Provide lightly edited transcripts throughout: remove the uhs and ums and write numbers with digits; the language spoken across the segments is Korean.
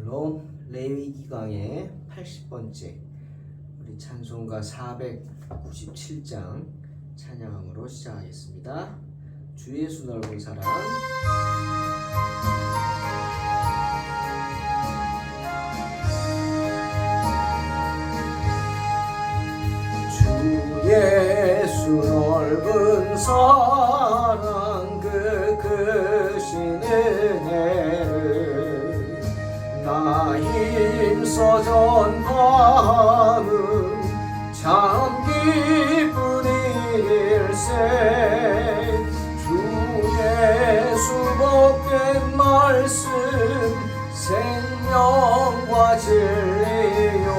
샬롬. 레위기강의 80번째 우리 찬송가 497장 찬양함으로 시작하겠습니다. 주 예수 넓은 사랑. 주 예수 넓은 사랑 그 크신 은혜를 나 힘써 전파함은 참 기쁜 일세. 주 예수 복된 말씀 생명과 진리요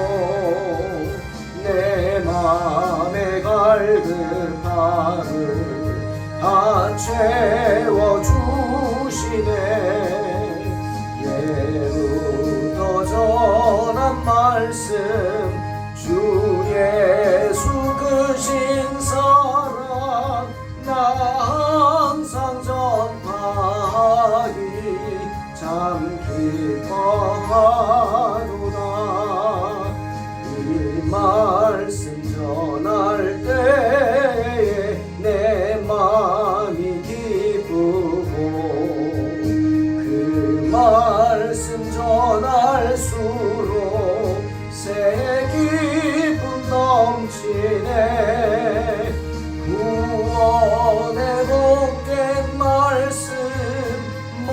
내 맘의 갈급함을 다 채워주시네. 예부터 전한 말씀 주 예수 크신 사랑 나 항상 전파하기 참 기뻐하노라. 이 말씀 전할 때에 내 마음이 기쁘고 그 말씀 전할수록 새 기쁨 넘치네. 구원의 복된 말씀 못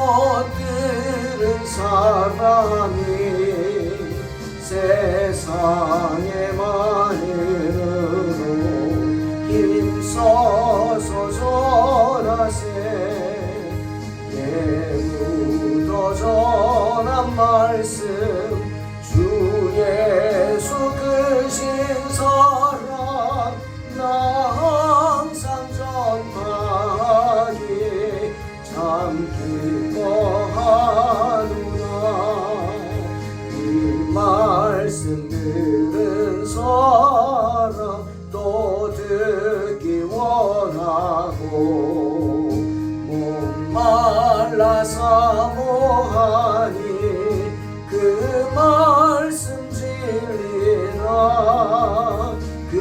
들은 사람이 세상의 마음으로 힘써서 전하세. 예부터 전한 말씀 주 예수 크신 사랑 나 항상 전파하기 참 기뻐하노라. 이 말씀 들은 사람 또 듣기 원하고 목말라 사모하니 그 말씀 진리라. 그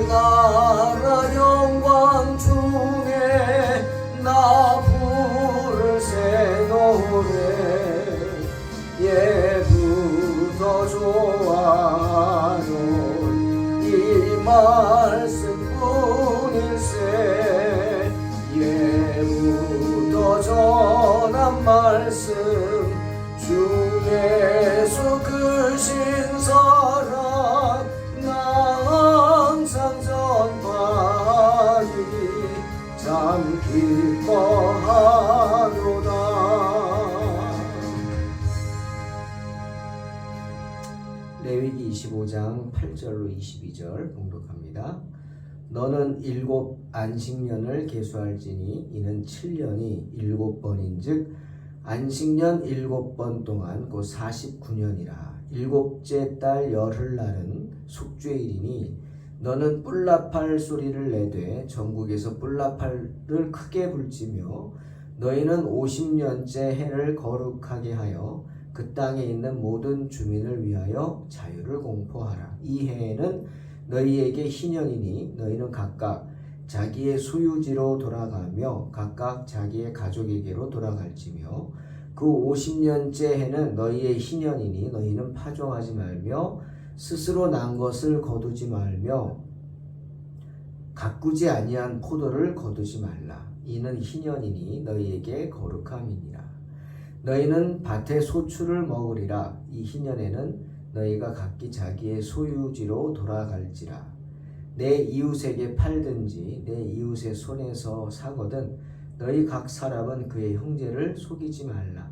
나라 영광 중에 나 부를 새 노래 예부터 좋아하는 이 말씀뿐일세. 예부터 전한 말씀 주 예수 크신 사랑 나 항상 전파하기 참 기뻐하노라. 레위기 25장 8절로 22절 봉독합니다. 너는 7 안식년을 계수할지니 이는 7년이 7번인즉 안식년 7번 동안 곧 49년이라. 7째 달 열흘날은 속죄일이니 너는 뿔나팔 소리를 내되 전국에서 뿔나팔을 크게 불지며 너희는 50년째 해를 거룩하게 하여 그 땅에 있는 모든 주민을 위하여 자유를 공포하라. 이 해에는 너희에게 희년이니 너희는 각각 자기의 소유지로 돌아가며 각각 자기의 가족에게로 돌아갈지며 그 50년째 해는 너희의 희년이니 너희는 파종하지 말며 스스로 난 것을 거두지 말며 가꾸지 아니한 포도를 거두지 말라. 이는 희년이니 너희에게 거룩함이니라. 너희는 밭의 소출을 먹으리라. 이 희년에는 너희가 각기 자기의 소유지로 돌아갈지라. 내 이웃에게 팔든지 내 이웃의 손에서 사거든 너희 각 사람은 그의 형제를 속이지 말라.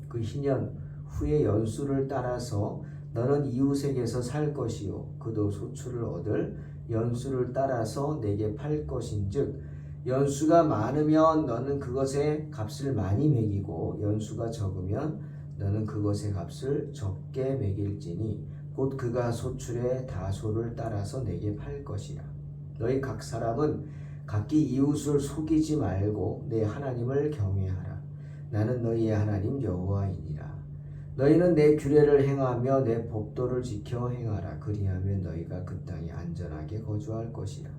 그 희년 후의 연수를 따라서 너는 이웃에게서 살 것이요 그도 소출을 얻을 연수를 따라서 내게 팔 것인즉 연수가 많으면 너는 그것의 값을 많이 매기고 연수가 적으면 너는 그것의 값을 적게 매길지니 곧 그가 소출의 다소를 따라서 내게 팔 것이라. 너희 각 사람은 각기 이웃을 속이지 말고 내 하나님을 경외하라. 나는 너희의 하나님 여호와이니라. 너희는 내 규례를 행하며 내 법도를 지켜 행하라. 그리하면 너희가 그 땅에 안전하게 거주할 것이라.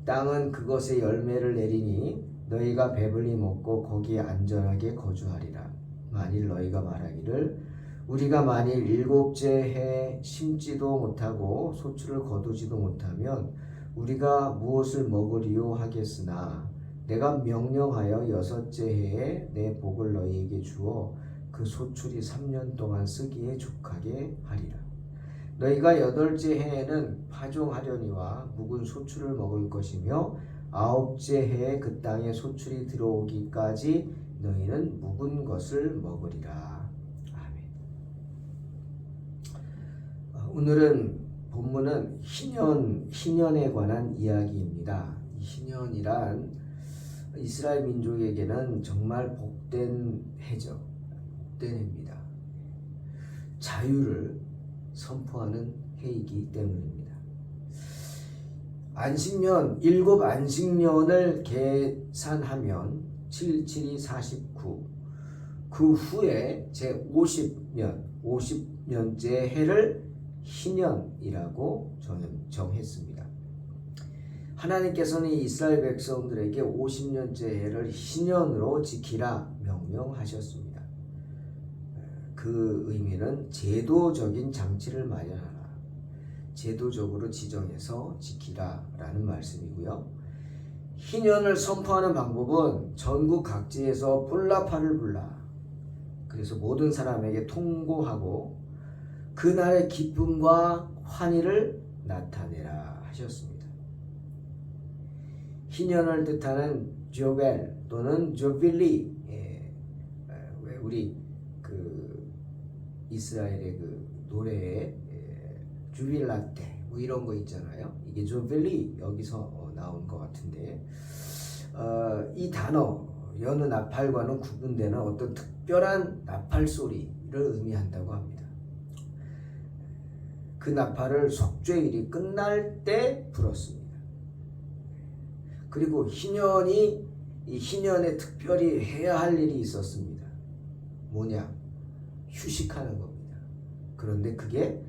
땅은 그것의 열매를 내리니 너희가 배불리 먹고 거기에 안전하게 거주하리라. 만일 너희가 말하기를 우리가 만일 일곱째 해에 심지도 못하고 소출을 거두지도 못하면 우리가 무엇을 먹으리요 하겠으나 내가 명령하여 여섯째 해에 내 복을 너희에게 주어 그 소출이 3년 동안 쓰기에 족하게 하리라. 너희가 여덟째 해에는 파종하려니와 묵은 소출을 먹을 것이며 아홉째 해에 그 땅에 소출이 들어오기까지 너희는 묵은 것을 먹으리라. 아멘. 오늘은 본문은 희년에 관한 이야기입니다. 이 희년이란 이스라엘 민족에게는 정말 복된 해죠. 복된 해입니다. 자유를 선포하는 해이기 때문입니다. 안식년, 7 안식년을 계산하면 7, 7이 49. 그 후에 제 50년째 해를 희년이라고 정했습니다. 하나님께서는 이스라엘 백성들에게 50년째 해를 희년으로 지키라 명령하셨습니다. 그 의미는 제도적인 장치를 마련하라. 제도적으로 지정해서 지키라 라는 말씀이고요. 희년을 선포하는 방법은 전국 각지에서 뿔라파를 불라. 그래서 모든 사람에게 통고하고 그날의 기쁨과 환희를 나타내라 하셨습니다. 희년을 뜻하는 조벨 또는 조빌리, 왜 우리 그 이스라엘의 그 노래에 주빌라테 뭐 이런 거 있잖아요. 이게 조빌리 여기서 나온 것 같은데, 이 단어 여느 나팔과는 구분되는 어떤 특별한 나팔 소리를 의미한다고 합니다. 그 나팔을 속죄일이 끝날 때 불었습니다. 그리고 이 희년에 특별히 해야 할 일이 있었습니다. 뭐냐? 휴식하는 겁니다. 그런데 그게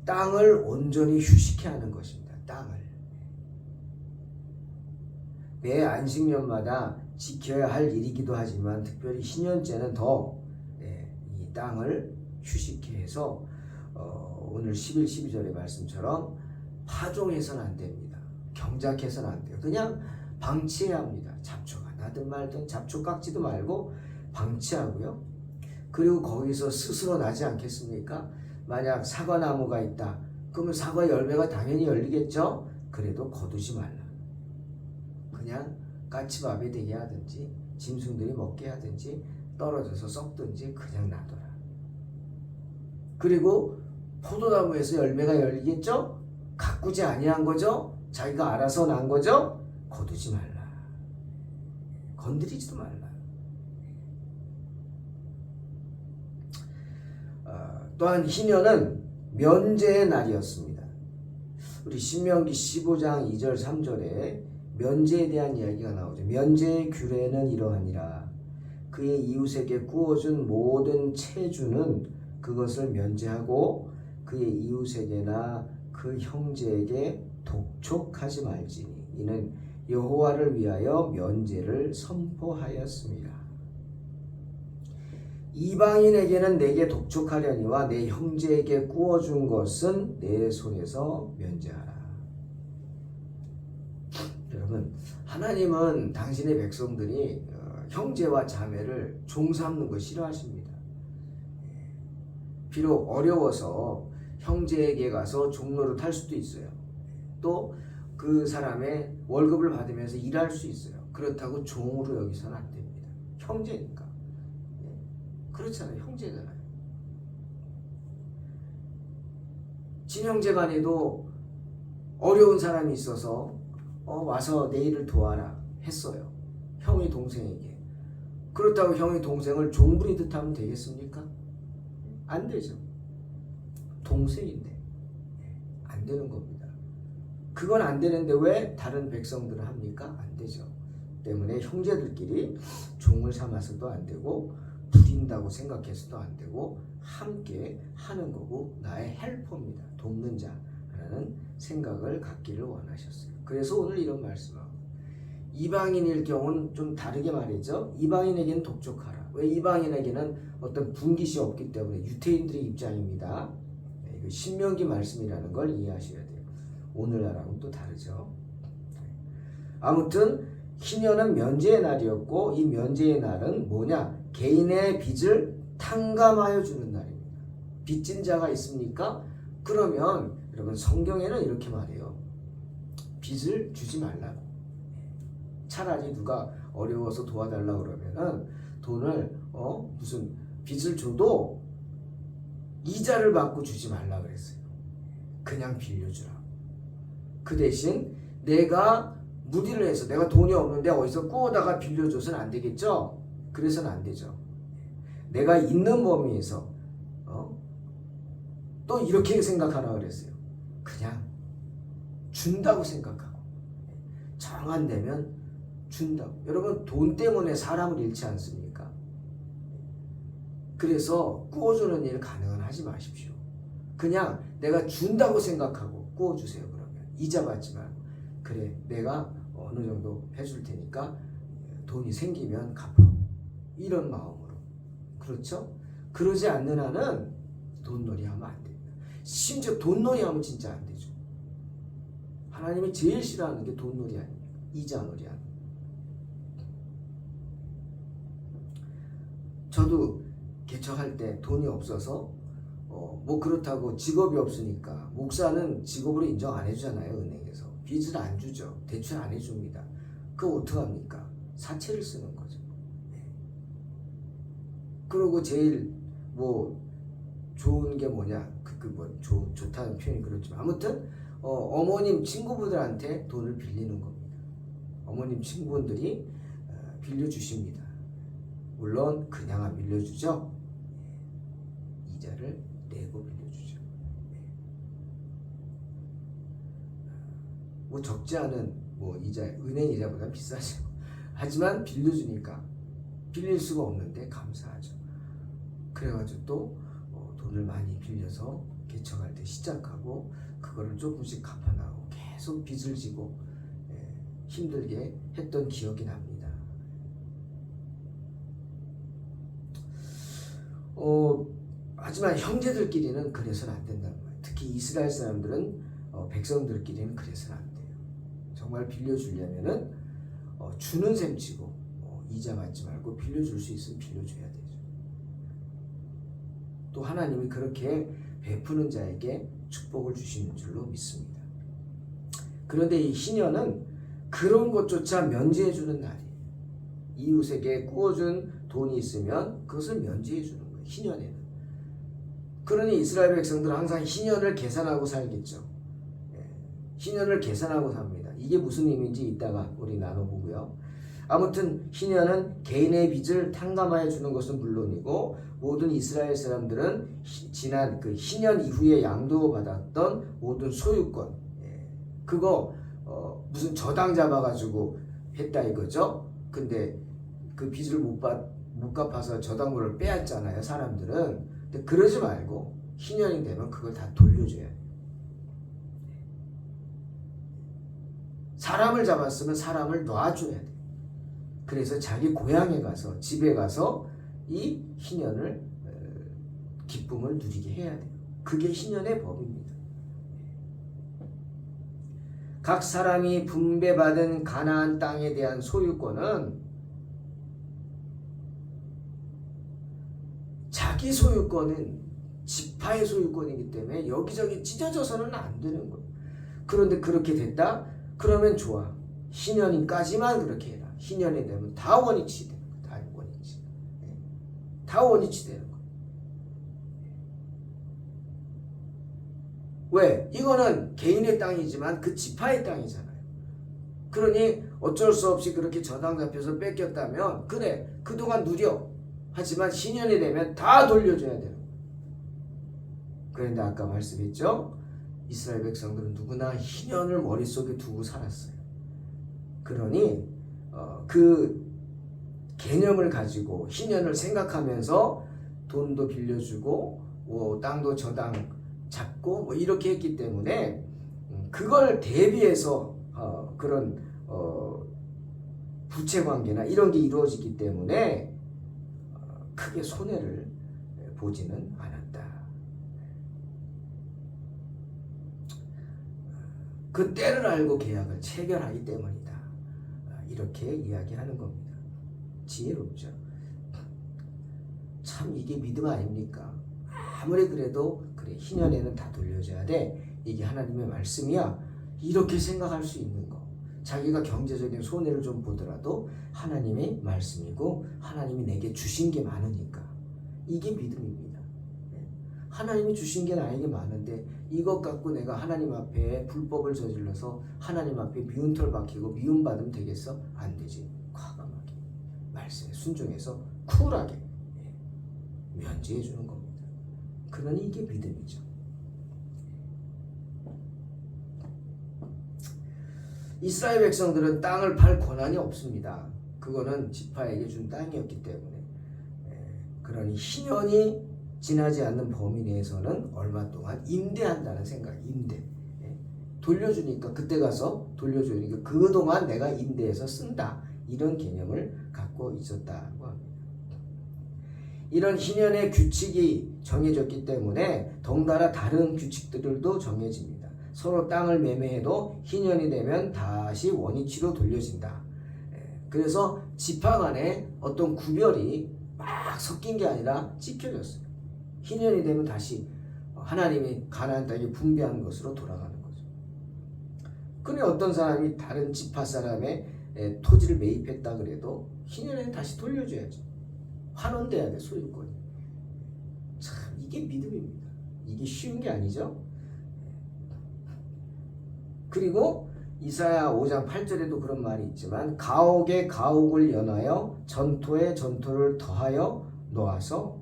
땅을 온전히 휴식케 하는 것입니다. 땅을. 매 안식년마다 지켜야 할 일이기도 하지만 특별히 희년째는 더 이 땅을 휴식케 해서 오늘 11, 12절의 말씀처럼 파종해서는 안 됩니다. 경작해서는 안 돼요. 그냥 방치해야 합니다. 잡초가 나든 말든 잡초 깎지도 말고 방치하고요. 그리고 거기서 스스로 나지 않겠습니까? 만약 사과나무가 있다. 그러면 사과 열매가 당연히 열리겠죠? 그래도 거두지 말라. 그냥 까치밥이 되게 하든지 짐승들이 먹게 하든지 떨어져서 썩든지 그냥 놔둬라. 그리고 포도나무에서 열매가 열리겠죠? 가꾸지 아니한 거죠? 자기가 알아서 난 거죠? 거두지 말라. 건드리지도 말라. 또한 희년은 면제의 날이었습니다. 우리 신명기 15장 2절 3절에 면제에 대한 이야기가 나오죠. 면제의 규례는 이러하니라. 그의 이웃에게 구워준 모든 체주는 그것을 면제하고 그의 이웃에게나 그 형제에게 독촉하지 말지니 이는 여호와를 위하여 면제를 선포하였습니다. 이방인에게는 내게 독촉하려니와 내 형제에게 구워준 것은 내 손에서 면제하라. 여러분, 하나님은 당신의 백성들이 형제와 자매를 종삼는 거 싫어하십니다. 비록 어려워서 형제에게 가서 종로를 탈 수도 있어요. 또 그 사람의 월급을 받으면서 일할 수 있어요. 그렇다고 종으로 여기서는 안 됩니다. 형제니까. 그렇잖아요. 형제잖아요. 친형제간에도 어려운 사람이 있어서 와서 내 일을 도와라 했어요. 형이 동생에게. 그렇다고 형이 동생을 종부리듯 하면 되겠습니까? 안 되죠. 동생인데 안 되는 겁니다. 그건 안 되는데 왜 다른 백성들은 합니까? 안 되죠. 때문에 형제들끼리 종을 삼아서도 안 되고 부린다고 생각해서도 안 되고 함께 하는 거고 나의 헬퍼입니다. 돕는 자라는 생각을 갖기를 원하셨어요. 그래서 오늘 이런 말씀하고 이방인일 경우는 좀 다르게 말이죠. 이방인에게는 독촉하라. 왜? 이방인에게는 어떤 분깃이 없기 때문에 유대인들의 입장입니다. 이거 신명기 말씀이라는 걸 이해하셔야 돼요. 오늘날하고는 또 다르죠. 아무튼 희년은 면제의 날이었고 이 면제의 날은 뭐냐? 개인의 빚을 탕감하여 주는 날입니다. 빚진 자가 있습니까? 그러면 여러분 성경에는 이렇게 말해요. 빚을 주지 말라고. 차라리 누가 어려워서 도와달라고 그러면은 돈을 무슨 빚을 줘도 이자를 받고 주지 말라 그랬어요. 그냥 빌려주라. 그 대신 내가 무리를 해서 내가 돈이 없는데 어디서 꾸어다가 빌려줘서는 안 되겠죠? 그래서는 안 되죠. 내가 있는 범위에서 또 이렇게 생각하라 그랬어요. 그냥 준다고 생각하고 정한 되면 준다고. 여러분 돈 때문에 사람을 잃지 않습니까? 그래서 꾸어주는 일 가능은 하지 마십시오. 그냥 내가 준다고 생각하고 꾸어주세요. 그러면 이자 받지 말고 그래 내가 어느 정도 해줄 테니까 돈이 생기면 갚아. 이런 마음으로. 그렇죠? 그러지 않는 한은 돈놀이 하면 안 됩니다. 심지어 돈놀이 하면 진짜 안 되죠. 하나님이 제일 싫어하는 게 돈놀이 아닙니까? 이자놀이 아닙니까? 저도 개척할 때 돈이 없어서 뭐 그렇다고 직업이 없으니까 목사는 직업으로 인정 안 해주잖아요. 은행에서 빚을 안 주죠. 대출 안 해줍니다. 그거 어떡합니까? 사채를 쓰는 거죠. 그리고 제일 뭐 좋은 게 뭐냐? 좋다는 표현이 그렇지만 아무튼 어머님 친구분들한테 돈을 빌리는 겁니다. 어머님 친구분들이 빌려주십니다. 물론 그냥 안 빌려주죠. 이자를 내고 빌려주죠. 뭐 적지 않은 뭐 이자, 은행 이자보다 비싸죠. 하지만 빌려주니까 빌릴 수가 없는데 감사하죠. 그래가지고 또 돈을 많이 빌려서 개척할 때 시작하고 그거를 조금씩 갚아나가고 계속 빚을 지고 힘들게 했던 기억이 납니다. 하지만 형제들끼리는 그래서는 안 된다는 거예요. 특히 이스라엘 사람들은 백성들끼리는 그래서는 안 돼요. 정말 빌려주려면은 주는 셈 치고 이자 받지 말고 빌려줄 수 있으면 빌려줘야 되죠. 또 하나님이 그렇게 베푸는 자에게 축복을 주시는 줄로 믿습니다. 그런데 이 희년은 그런 것조차 면제해주는 날이에요. 이웃에게 꾸어준 돈이 있으면 그것을 면제해주는 거예요. 희년에는. 그러니 이스라엘 백성들은 항상 희년을 계산하고 살겠죠. 희년을 계산하고 삽니다. 이게 무슨 의미인지 이따가 우리 나눠보고요. 아무튼 희년은 개인의 빚을 탕감하여 주는 것은 물론이고 모든 이스라엘 사람들은 지난 그 희년 이후에 양도받았던 모든 소유권 그거 무슨 저당 잡아가지고 했다 이거죠. 근데 그 빚을 못 갚아서 저당물을 빼앗잖아요. 사람들은. 근데 그러지 말고 희년이 되면 그걸 다 돌려줘야 돼요. 사람을 잡았으면 사람을 놔줘야 돼요. 그래서 자기 고향에 가서 집에 가서 이 희년을 기쁨을 누리게 해야 돼요. 그게 희년의 법입니다. 각 사람이 분배받은 가나안 땅에 대한 소유권은 자기 소유권은 지파의 소유권이기 때문에 여기저기 찢어져서는 안 되는 거예요. 그런데 그렇게 됐다? 그러면 좋아. 희년까지만 그렇게 해라. 희년이 되면 다 원위치 되는 거예요. 다 원위치. 다 원위치 되는 거예요. 왜? 이거는 개인의 땅이지만 그 지파의 땅이잖아요. 그러니 어쩔 수 없이 그렇게 저당 잡혀서 뺏겼다면 그래 그동안 누려. 하지만 희년이 되면 다 돌려줘야 되는 거예요. 그런데 아까 말씀했죠? 이스라엘 백성들은 누구나 희년을 머릿속에 두고 살았어요. 그러니 그 개념을 가지고 희년을 생각하면서 돈도 빌려주고 땅도 저당 잡고 뭐 이렇게 했기 때문에 그걸 대비해서 그런 부채 관계나 이런 게 이루어지기 때문에 크게 손해를 보지는 않았다. 그 때를 알고 계약을 체결하기 때문이다. 이렇게 이야기하는 겁니다. 지혜롭죠. 참 이게 믿음 아닙니까? 아무리 그래도 그래 희년에는 다 돌려줘야 돼. 이게 하나님의 말씀이야. 이렇게 생각할 수 있는 거. 자기가 경제적인 손해를 좀 보더라도 하나님의 말씀이고 하나님이 내게 주신 게 많으니까. 이게 믿음입니다. 하나님이 주신 게 나에게 많은데 이것 갖고 내가 하나님 앞에 불법을 저질러서 하나님 앞에 미운털 박히고 미움받으면 되겠어? 안 되지. 과감하게 말씀에 순종해서 쿨하게 면제해 주는 겁니다. 그러니 이게 믿음이죠. 이스라엘 백성들은 땅을 팔 권한이 없습니다. 그거는 지파에게 준 땅이었기 때문에. 그러니 희년이 지나지 않는 범위 내에서는 얼마 동안 임대한다는 생각, 임대. 돌려주니까 그때 가서 돌려주니까 그동안 내가 임대해서 쓴다. 이런 개념을 갖고 있었다고 합니다. 이런 희년의 규칙이 정해졌기 때문에 덩달아 다른 규칙들도 정해집니다. 서로 땅을 매매해도 희년이 되면 다시 원위치로 돌려진다. 그래서 지파 간에 어떤 구별이 막 섞인 게 아니라 찍혀졌어요. 희년이 되면 다시 하나님이 가나안 땅에 분배한 것으로 돌아가는 거죠. 그런데 어떤 사람이 다른 지파 사람의 토지를 매입했다 그래도 희년에는 다시 돌려줘야죠. 환원돼야 돼, 소유권이. 참 이게 믿음입니다. 이게 쉬운 게 아니죠. 그리고 이사야 5장 8절에도 그런 말이 있지만 가옥에 가옥을 연하여 전토에 전토를 더하여 놓아서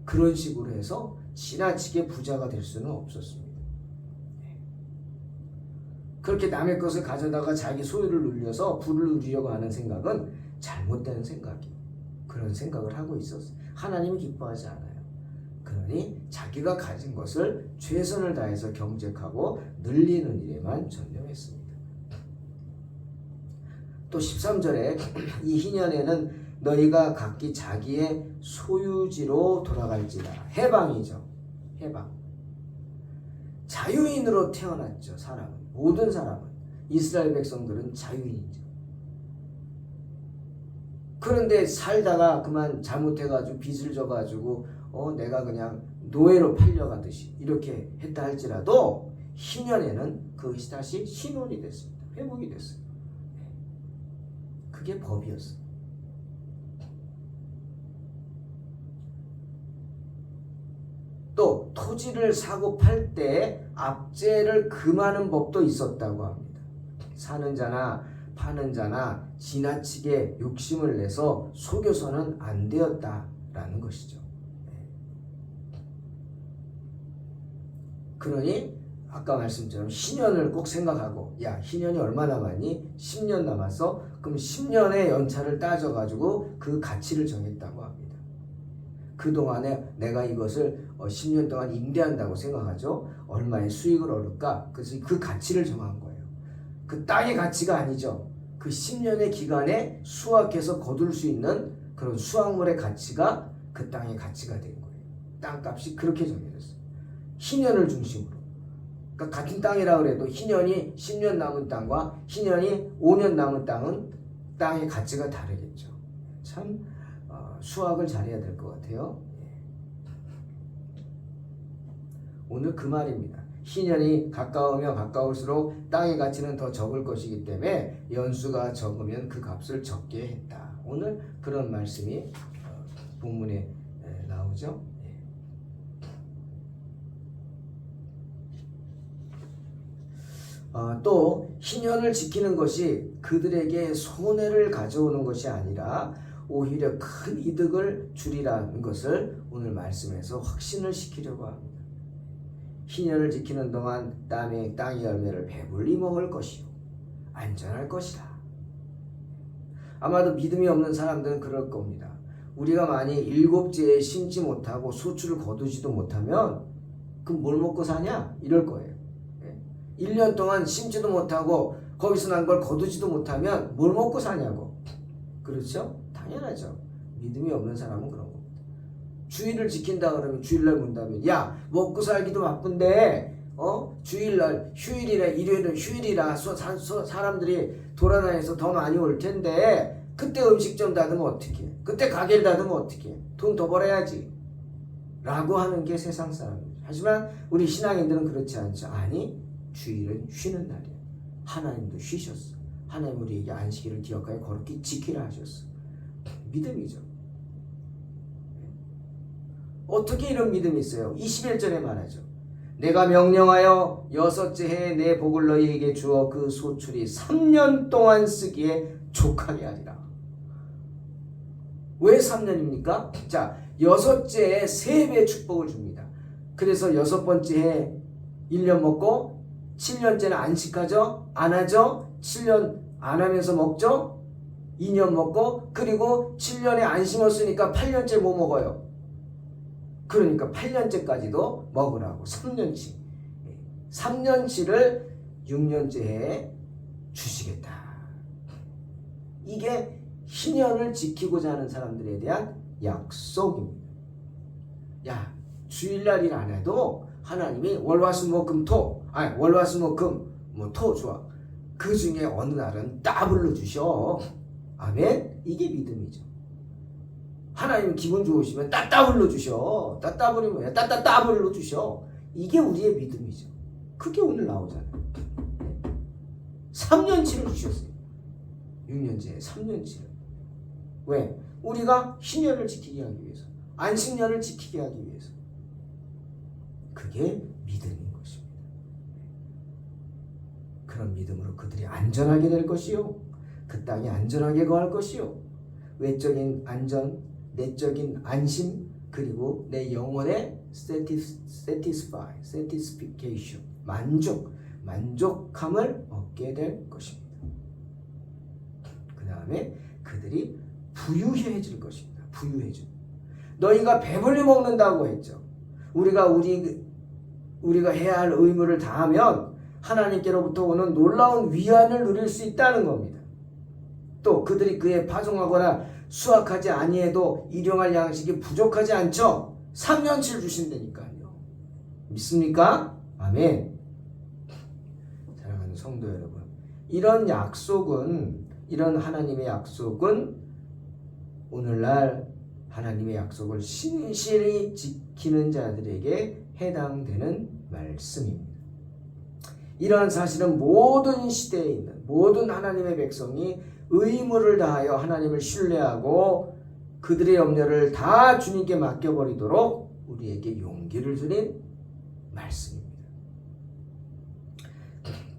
그런 식으로 해서 지나치게 부자가 될 수는 없었습니다. 그렇게 남의 것을 가져다가 자기 소유를 누려서 부를 누리려고 하는 생각은 잘못된 생각이에요. 그런 생각을 하고 있었어요. 하나님이 기뻐하지 않아요. 그러니 자기가 가진 것을 최선을 다해서 경쟁하고 늘리는 일에만 전념했습니다. 또 13절에 이 희년에는 너희가 각기 자기의 소유지로 돌아갈지라. 해방이죠. 해방. 자유인으로 태어났죠. 사람은. 모든 사람은. 이스라엘 백성들은 자유인이죠. 그런데 살다가 그만 잘못해가지고 빚을 져가지고 내가 그냥 노예로 팔려가듯이 이렇게 했다 할지라도 희년에는 그것이 다시 신혼이 됐습니다. 회복이 됐어요. 그게 법이었어요. 또 토지를 사고 팔 때 압제를 금하는 법도 있었다고 합니다. 사는 자나 파는 자나 지나치게 욕심을 내서 속여서는 안 되었다라는 것이죠. 그러니 아까 말씀처럼 희년을 꼭 생각하고 야 희년이 얼마 남았니? 10년 남았어? 그럼 10년의 연차를 따져가지고 그 가치를 정했다고 합니다. 그동안에 내가 이것을 10년 동안 임대한다고 생각하죠. 얼마의 수익을 얻을까? 그래서 그 가치를 정한 거예요. 그 땅의 가치가 아니죠. 그 10년의 기간에 수확해서 거둘 수 있는 그런 수확물의 가치가 그 땅의 가치가 된 거예요. 땅값이 그렇게 정해졌어요. 희년을 중심으로. 그러니까 같은 땅이라 그래도 희년이 10년 남은 땅과 희년이 5년 남은 땅은 땅의 가치가 다르겠죠. 참 수학을 잘해야 될 것 같아요. 오늘 그 말입니다. 희년이 가까우면 가까울수록 땅의 가치는 더 적을 것이기 때문에 연수가 적으면 그 값을 적게 했다. 오늘 그런 말씀이 본문에 나오죠. 또 희년을 지키는 것이 그들에게 손해를 가져오는 것이 아니라 오히려 큰 이득을 주리라는 것을 오늘 말씀에서 확신을 시키려고 합니다. 희년을 지키는 동안 땅의 열매를 배불리 먹을 것이요 안전할 것이다. 아마도 믿음이 없는 사람들은 그럴 겁니다. 우리가 만약 일곱째에 심지 못하고 소출을 거두지도 못하면 그럼 뭘 먹고 사냐? 이럴 거예요. 1년 동안 심지도 못하고 거기서 난 걸 거두지도 못하면 뭘 먹고 사냐고. 그렇죠? 당연하죠. 믿음이 없는 사람은 그런 겁니다. 주일을 지킨다 그러면 주일날 문다면 야 먹고 살기도 바쁜데 주일날 휴일이라 일요일은 휴일이라 사람들이 돌아다녀서 더 많이 올 텐데 그때 음식점 닫으면 어떡해? 그때 가게를 닫으면 어떡해? 돈 더 벌어야지 라고 하는 게 세상 사람이죠. 하지만 우리 신앙인들은 그렇지 않죠. 아니 주일은 쉬는 날이야. 하나님도 쉬셨어. 하나님 우리에게 안식일을 기억하여 거룩히 지키라 하셨어. 믿음이죠. 어떻게 이런 믿음이 있어요? 21절에 말하죠. 내가 명령하여 여섯째 해에 내 복을 너희에게 주어 그 소출이 3년 동안 쓰기에 족하게 하리라. 왜 3년입니까? 자, 여섯째 해에 3배의 축복을 줍니다. 그래서 여섯 번째 해 1년 먹고 7년째는 안식하죠? 안 하죠? 7년 안 하면서 먹죠? 2년 먹고 그리고 7년에 안 심었으니까 8년째 뭐 먹어요? 그러니까 8년째까지도 먹으라고 3년치 3년치를 6년째에 주시겠다. 이게 희년을 지키고자 하는 사람들에 대한 약속입니다. 야 주일날 일 안 해도 하나님이 월화수목금토 월화수목금 토 좋아. 그 중에 어느 날은 더블로 주셔. 아멘. 이게 믿음이죠. 하나님 기분 좋으시면 따따블로 주셔. 따따블이 뭐야? 따따따블로 주셔. 이게 우리의 믿음이죠. 그게 오늘 나오잖아요. 3년치를 주셨어요. 6년째 3년치를. 왜? 우리가 희년을 지키게 하기 위해서. 안식년을 지키게 하기 위해서. 그게 믿음인 것입니다. 그런 믿음으로 그들이 안전하게 될 것이요. 그 땅에 안전하게 거할 것이요. 외적인 안전, 내적인 안심, 그리고 내 영혼의 satisfaction, 만족함을 얻게 될 것입니다. 그 다음에 그들이 부유해질 것입니다. 부유해져. 너희가 배불리 먹는다고 했죠. 우리가 해야 할 의무를 다하면 하나님께로부터 오는 놀라운 위안을 누릴 수 있다는 겁니다. 또 그들이 그에 파종하거나 수확하지 아니해도 일용할 양식이 부족하지 않죠. 3년치를 주신다니까요. 믿습니까? 아멘. 사랑하는 성도 여러분, 이런 하나님의 약속은 오늘날 하나님의 약속을 신실히 지키는 자들에게 해당되는 말씀입니다. 이러한 사실은 모든 시대에 있는 모든 하나님의 백성이 의무를 다하여 하나님을 신뢰하고 그들의 염려를 다 주님께 맡겨버리도록 우리에게 용기를 주는 말씀입니다.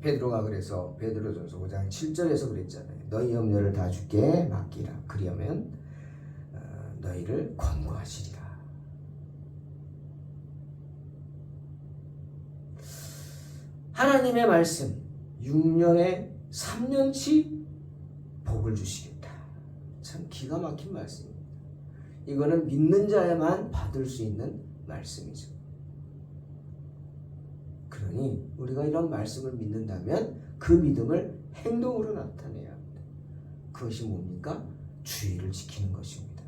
베드로가 그래서 베드로전서 5장 7절에서 그랬잖아요. 너희 염려를 다 주께 맡기라. 그리하면 너희를 권고하시리라. 하나님의 말씀 6년에 3년치 복을 주시겠다. 참 기가 막힌 말씀입니다. 이거는 믿는 자야만 받을 수 있는 말씀이죠. 그러니 우리가 이런 말씀을 믿는다면 그 믿음을 행동으로 나타내야 합니다. 그것이 뭡니까? 주일을 지키는 것입니다.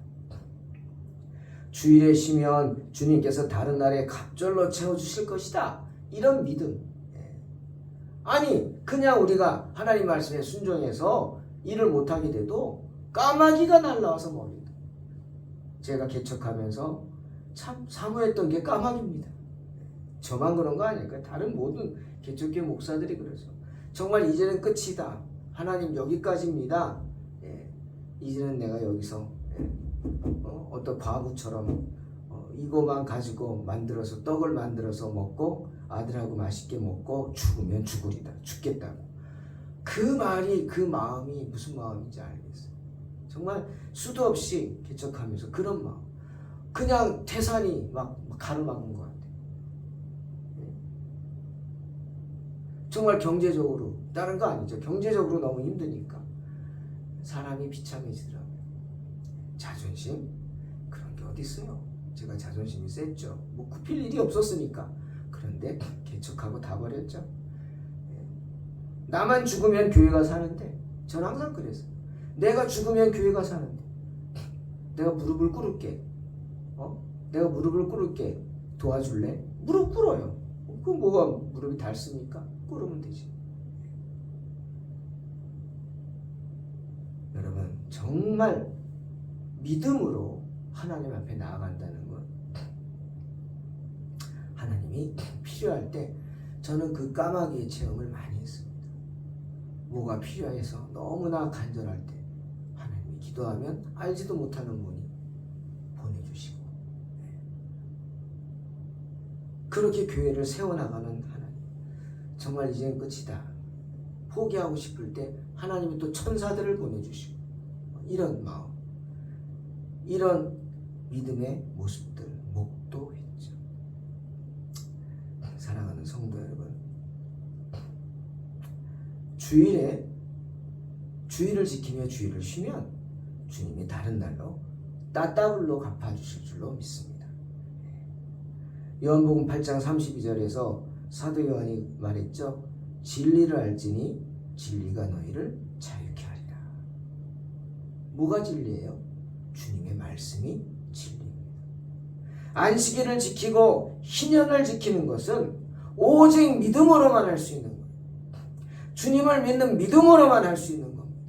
주일에 쉬면 주님께서 다른 날에 갑절로 채워주실 것이다. 이런 믿음. 아니 그냥 우리가 하나님 말씀에 순종해서 일을 못하게 돼도 까마귀가 날라와서 먹는다. 제가 개척하면서 참 사모했던 게 까마귀입니다. 저만 그런 거 아닐까요? 다른 모든 개척교회 목사들이 그러죠. 정말 이제는 끝이다. 하나님 여기까지입니다. 이제는 내가 여기서 어떤 과부처럼 이거만 가지고 만들어서 떡을 만들어서 먹고 아들하고 맛있게 먹고 죽으면 죽으리다. 죽겠다고. 그 말이 그 마음이 무슨 마음인지 알겠어요. 정말 수도 없이 개척하면서 그런 마음. 그냥 태산이 막 가로막은 것 같아요. 정말 경제적으로 다른 거 아니죠. 경제적으로 너무 힘드니까 사람이 비참해지더라고요. 자존심? 그런 게 어디 있어요? 제가 자존심이 셌죠. 뭐 굽힐 일이 없었으니까. 그런데 개척하고 다 버렸죠. 나만 죽으면 교회가 사는데, 전 항상 그랬어요. 내가 죽으면 교회가 사는데, 내가 무릎을 꿇을게. 내가 무릎을 꿇을게. 도와줄래? 무릎 꿇어요. 그 뭐가 무릎이 닳습니까? 꿇으면 되지. 여러분, 정말 믿음으로 하나님 앞에 나아간다는 것, 하나님이 필요할 때 저는 그 까마귀의 체험을 많이 했습니다. 뭐가 필요해서 너무나 간절할 때 하나님이 기도하면 알지도 못하는 분이 보내주시고, 그렇게 교회를 세워나가는 하나님. 정말 이제는 끝이다, 포기하고 싶을 때 하나님이 또 천사들을 보내주시고, 이런 마음, 이런 믿음의 모습들 목도했죠. 사랑하는 성도 여러분, 주일을 지키며 주일을 쉬면 주님이 다른 날로 따따블로 갚아주실 줄로 믿습니다. 요한복음 8장 32절에서 사도 요한이 말했죠. 진리를 알지니 진리가 너희를 자유케 하리라. 뭐가 진리예요? 주님의 말씀이 진리입니다. 안식일을 지키고 희년을 지키는 것은 오직 믿음으로만 할 수 있는 거예요. 주님을 믿는 믿음으로만 할 수 있는 겁니다.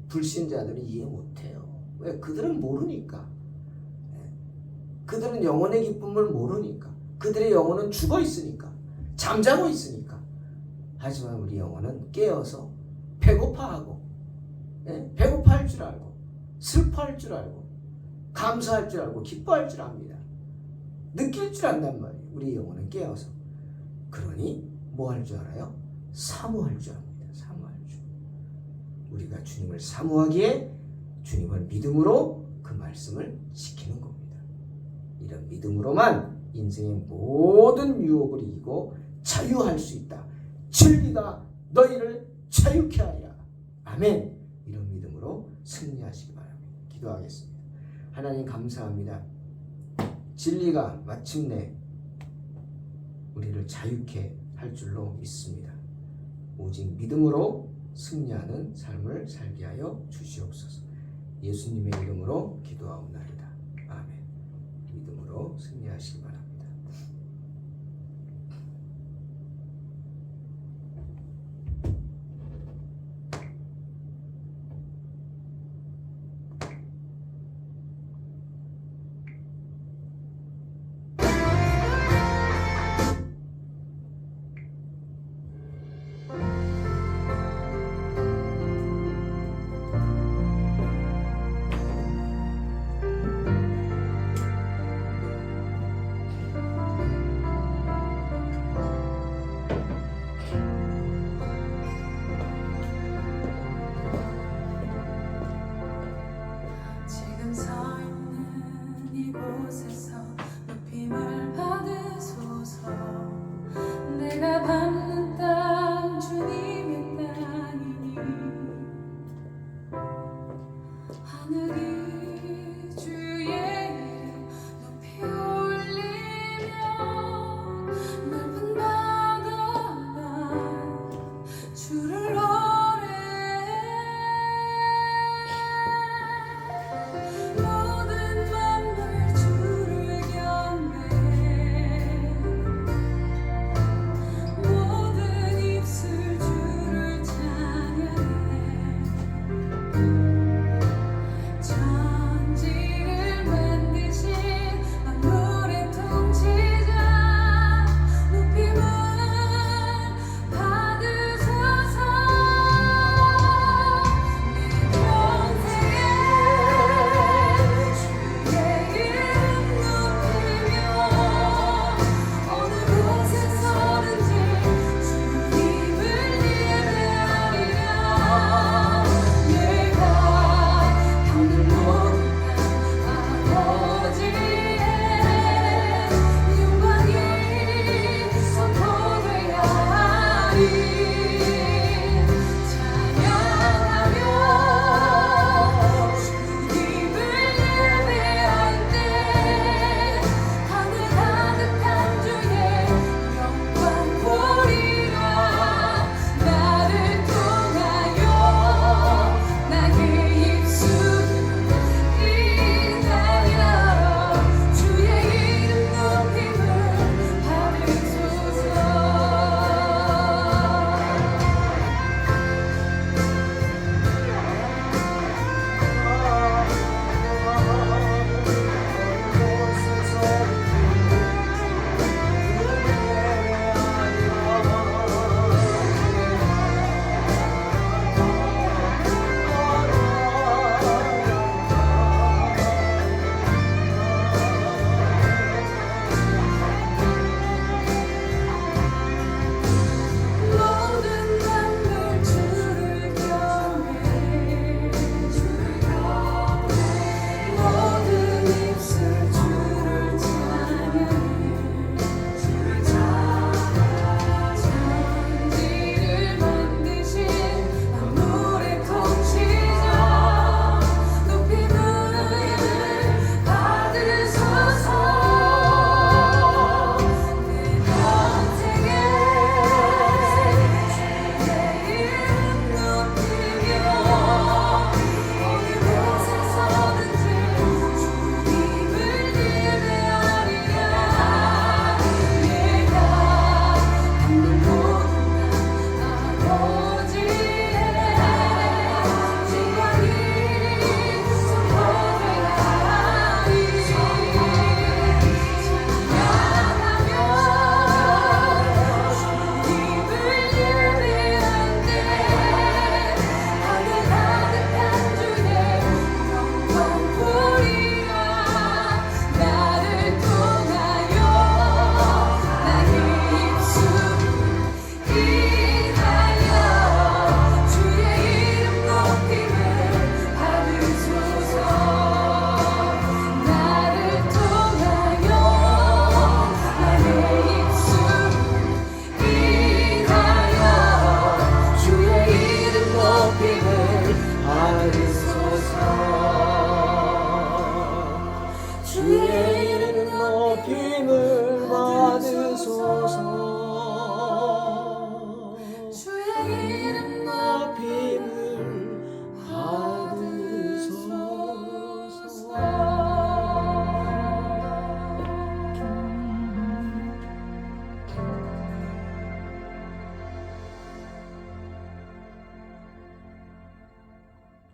불신자들은 이해 못해요. 왜? 그들은 모르니까. 그들은 영혼의 기쁨을 모르니까. 그들의 영혼은 죽어 있으니까. 잠자고 있으니까. 하지만 우리 영혼은 깨어서 배고파하고, 배고파할 줄 알고, 슬퍼할 줄 알고, 감사할 줄 알고, 기뻐할 줄 압니다. 느낄 줄 안단 말이에요. 우리 영혼은 깨어서. 그러니 뭐 할 줄 알아요? 사모할 줄 압니다. 사모할 줄. 우리가 주님을 사모하기에 주님을 믿음으로 그 말씀을 지키는 겁니다. 이런 믿음으로만 인생의 모든 유혹을 이기고 자유할 수 있다. 진리가 너희를 자유케 하리라. 아멘. 이런 믿음으로 승리하시기 바랍니다. 기도하겠습니다. 하나님 감사합니다. 진리가 마침내 우리를 자유케 할 줄로 믿습니다. 오직 믿음으로 승리하는 삶을 살게 하여 주시옵소서. 예수님의 이름으로 기도하옵나이다. 아멘. 믿음으로 승리하시기 바랍니다.